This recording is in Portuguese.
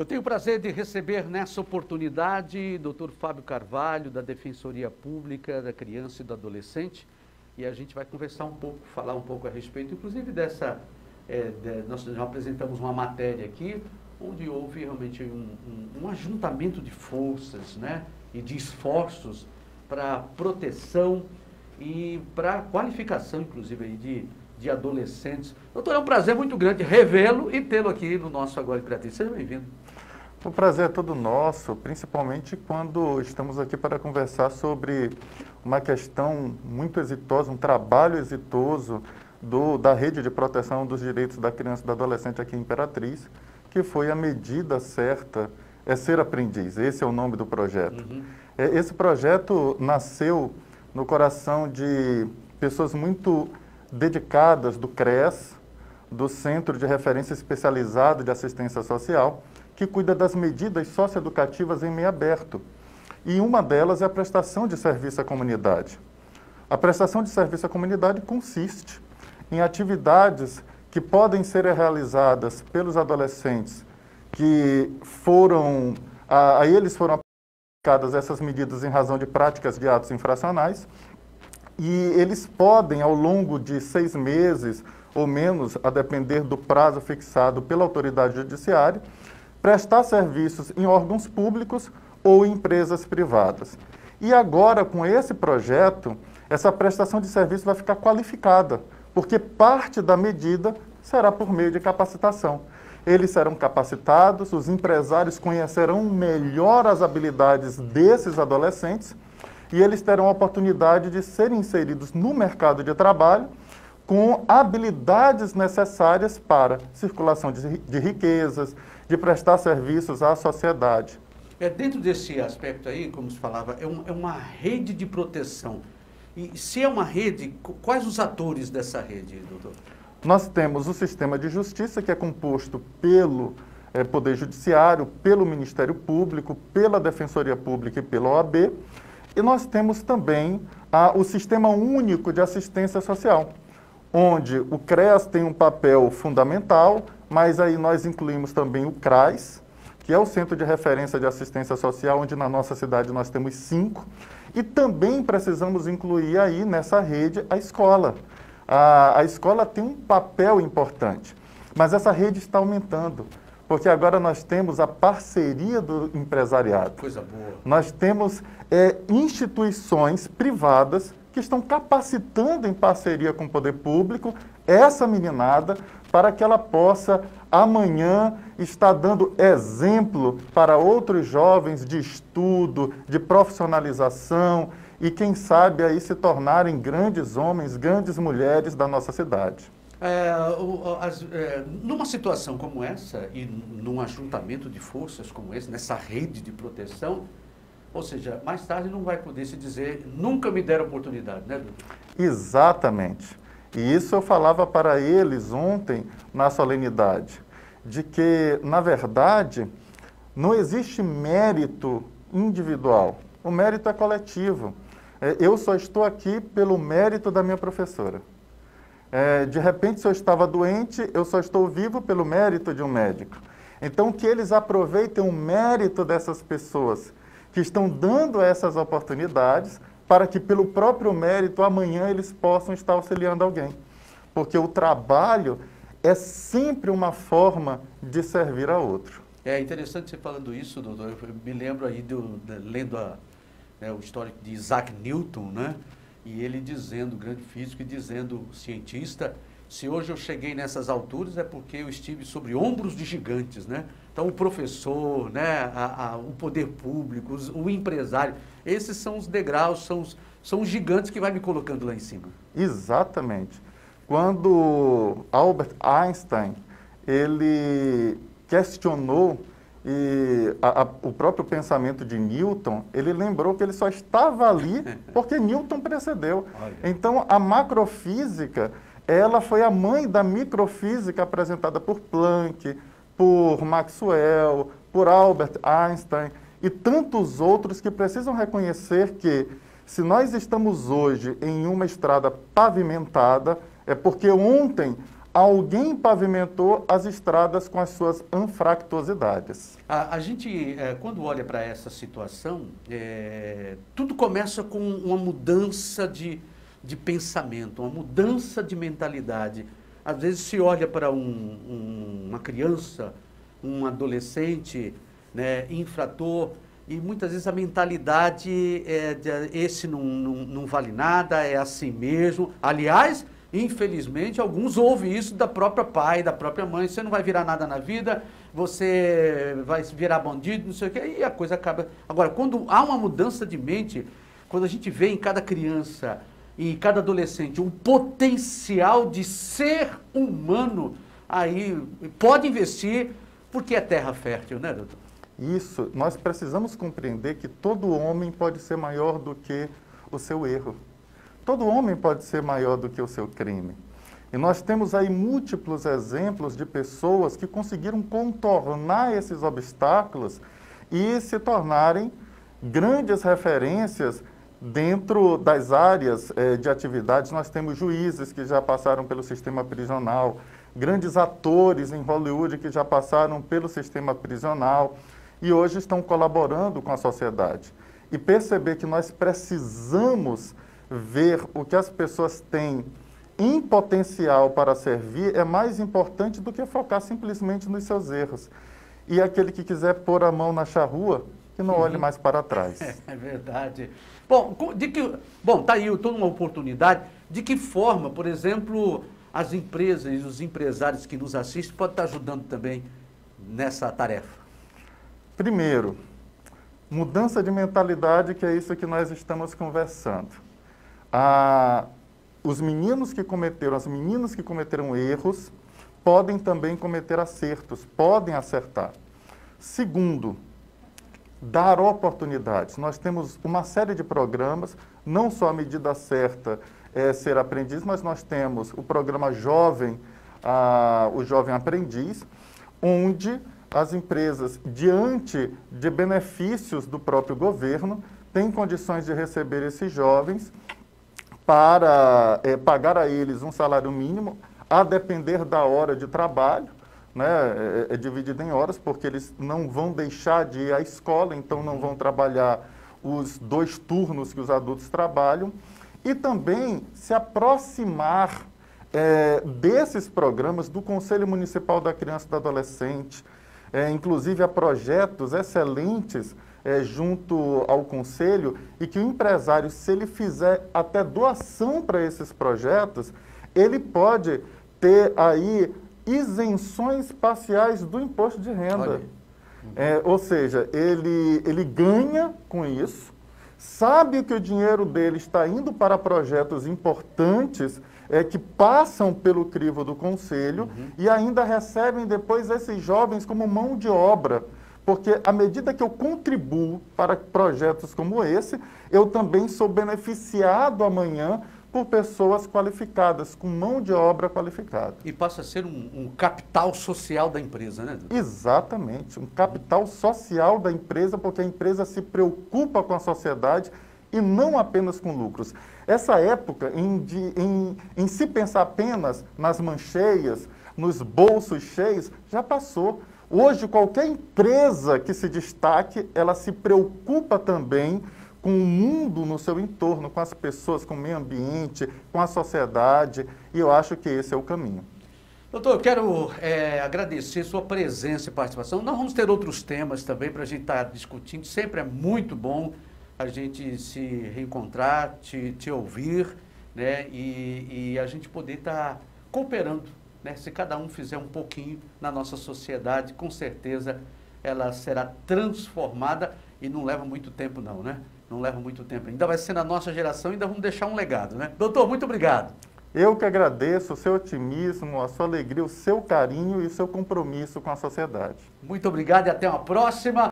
Eu tenho o prazer de receber nessa oportunidade o Dr. Fábio Carvalho, da Defensoria Pública da Criança e do Adolescente, e a gente vai conversar um pouco, falar um pouco a respeito, inclusive nós já apresentamos uma matéria aqui, onde houve realmente um ajuntamento de forças, né, e de esforços para proteção e para qualificação, inclusive, aí de adolescentes. Doutor, é um prazer muito grande revê-lo e tê-lo aqui no nosso Agora Imperatriz. Seja bem-vindo. O prazer é todo nosso, principalmente quando estamos aqui para conversar sobre uma questão muito exitosa, um trabalho exitoso da Rede de Proteção dos Direitos da Criança e do Adolescente aqui em Imperatriz, que foi a medida certa, é ser aprendiz. Esse é o nome do projeto. Esse projeto nasceu no coração de pessoas muito dedicadas do CRES, do Centro de Referência Especializado de Assistência Social, que cuida das medidas socioeducativas em meio aberto. E uma delas é a prestação de serviço à comunidade. A prestação de serviço à comunidade consiste em atividades que podem ser realizadas pelos adolescentes que a eles foram aplicadas essas medidas em razão de práticas de atos infracionais, e eles podem, ao longo de 6 meses ou menos, a depender do prazo fixado pela autoridade judiciária, prestar serviços em órgãos públicos ou em empresas privadas. E agora, com esse projeto, essa prestação de serviço vai ficar qualificada, porque parte da medida será por meio de capacitação. Eles serão capacitados, os empresários conhecerão melhor as habilidades desses adolescentes e eles terão a oportunidade de serem inseridos no mercado de trabalho com habilidades necessárias para circulação de riquezas, de prestar serviços à sociedade. Dentro desse aspecto aí, como se falava, é uma rede de proteção. E se é uma rede, quais os atores dessa rede, doutor? Nós temos o sistema de justiça, que é composto pelo Poder Judiciário, pelo Ministério Público, pela Defensoria Pública e pela OAB. E nós temos também o Sistema Único de Assistência Social, onde o CRES tem um papel fundamental, mas aí nós incluímos também o CRAS, que é o Centro de Referência de Assistência Social, onde na nossa cidade nós temos 5, e também precisamos incluir aí nessa rede a escola. A escola tem um papel importante, mas essa rede está aumentando, porque agora nós temos a parceria do empresariado. Coisa boa. Nós temos instituições privadas que estão capacitando em parceria com o poder público essa meninada para que ela possa amanhã estar dando exemplo para outros jovens de estudo, de profissionalização e quem sabe aí se tornarem grandes homens, grandes mulheres da nossa cidade. Numa situação como essa e num ajuntamento de forças como esse, nessa rede de proteção, ou seja, mais tarde não vai poder se dizer, nunca me deram oportunidade, né, doutor? Exatamente. E isso eu falava para eles ontem na solenidade, de que, na verdade, não existe mérito individual, o mérito é coletivo. Eu só estou aqui pelo mérito da minha professora. De repente, se eu estava doente, eu só estou vivo pelo mérito de um médico. Então, que eles aproveitem o mérito dessas pessoas que estão dando essas oportunidades para que, pelo próprio mérito, amanhã eles possam estar auxiliando alguém. Porque o trabalho é sempre uma forma de servir a outro. É interessante você falando isso, doutor. Eu me lembro aí, lendo o histórico de Isaac Newton, né? E ele dizendo, grande físico, e dizendo, cientista, se hoje eu cheguei nessas alturas é porque eu estive sobre ombros de gigantes, né? Então o professor, né, o poder público, o empresário, esses são os degraus, são os gigantes que vai me colocando lá em cima. Exatamente. Quando Albert Einstein, ele questionou o próprio pensamento de Newton, ele lembrou que ele só estava ali porque Newton precedeu. Olha. Então, a macrofísica, ela foi a mãe da microfísica apresentada por Planck, por Maxwell, por Albert Einstein e tantos outros que precisam reconhecer que, se nós estamos hoje em uma estrada pavimentada, é porque ontem alguém pavimentou as estradas com as suas anfractuosidades. A gente, quando olha para essa situação, tudo começa com uma mudança de pensamento, uma mudança de mentalidade. Às vezes se olha para uma criança, um adolescente, né, infrator, e muitas vezes a mentalidade esse não vale nada, é assim mesmo. Aliás, infelizmente, alguns ouvem isso da própria pai, da própria mãe: você não vai virar nada na vida, você vai virar bandido, não sei o quê, e a coisa acaba. Agora, quando há uma mudança de mente, quando a gente vê em cada criança, em cada adolescente, um potencial de ser humano, aí pode investir, porque é terra fértil, né, doutor? Isso, nós precisamos compreender que todo homem pode ser maior do que o seu erro. Todo homem pode ser maior do que o seu crime. E nós temos aí múltiplos exemplos de pessoas que conseguiram contornar esses obstáculos e se tornarem grandes referências dentro das áreas de atividades. Nós temos juízes que já passaram pelo sistema prisional, grandes atores em Hollywood que já passaram pelo sistema prisional e hoje estão colaborando com a sociedade. E perceber que nós precisamos ver o que as pessoas têm em potencial para servir é mais importante do que focar simplesmente nos seus erros. E aquele que quiser pôr a mão na charrua, que não olhe mais para trás. É verdade. Bom, tá aí toda uma oportunidade. De que forma, por exemplo, as empresas e os empresários que nos assistem podem estar ajudando também nessa tarefa? Primeiro, mudança de mentalidade, que é isso que nós estamos conversando. Os meninos que cometeram, as meninas que cometeram erros, podem também cometer acertos, podem acertar. Segundo, dar oportunidades. Nós temos uma série de programas, não só a medida certa é ser aprendiz, mas nós temos o programa Jovem, o Jovem Aprendiz, onde as empresas, diante de benefícios do próprio governo, têm condições de receber esses jovens para pagar a eles um salário mínimo, a depender da hora de trabalho, né? É dividido em horas, porque eles não vão deixar de ir à escola, então não vão trabalhar os 2 turnos que os adultos trabalham, e também se aproximar desses programas do Conselho Municipal da Criança e do Adolescente, inclusive a projetos excelentes junto ao Conselho, e que o empresário, se ele fizer até doação para esses projetos, ele pode ter aí isenções parciais do imposto de renda. Ou seja, ele ganha com isso, sabe que o dinheiro dele está indo para projetos importantes que passam pelo crivo do Conselho e ainda recebem depois esses jovens como mão de obra. Porque à medida que eu contribuo para projetos como esse, eu também sou beneficiado amanhã por pessoas qualificadas, com mão de obra qualificada. E passa a ser um capital social da empresa, né, doutor? Exatamente, um capital social da empresa, porque a empresa se preocupa com a sociedade e não apenas com lucros. Essa época em se pensar apenas nas mancheias, nos bolsos cheios, já passou. Hoje, qualquer empresa que se destaque, ela se preocupa também com o mundo no seu entorno, com as pessoas, com o meio ambiente, com a sociedade, e eu acho que esse é o caminho. Doutor, eu quero agradecer sua presença e participação. Nós vamos ter outros temas também para a gente estar discutindo. Sempre é muito bom a gente se reencontrar, te ouvir, né? E a gente poder estar cooperando, né? Se cada um fizer um pouquinho na nossa sociedade, com certeza ela será transformada, e não leva muito tempo não, né? Não leva muito tempo. Ainda vai ser na nossa geração, ainda vamos deixar um legado, né? Doutor, muito obrigado. Eu que agradeço o seu otimismo, a sua alegria, o seu carinho e o seu compromisso com a sociedade. Muito obrigado e até uma próxima.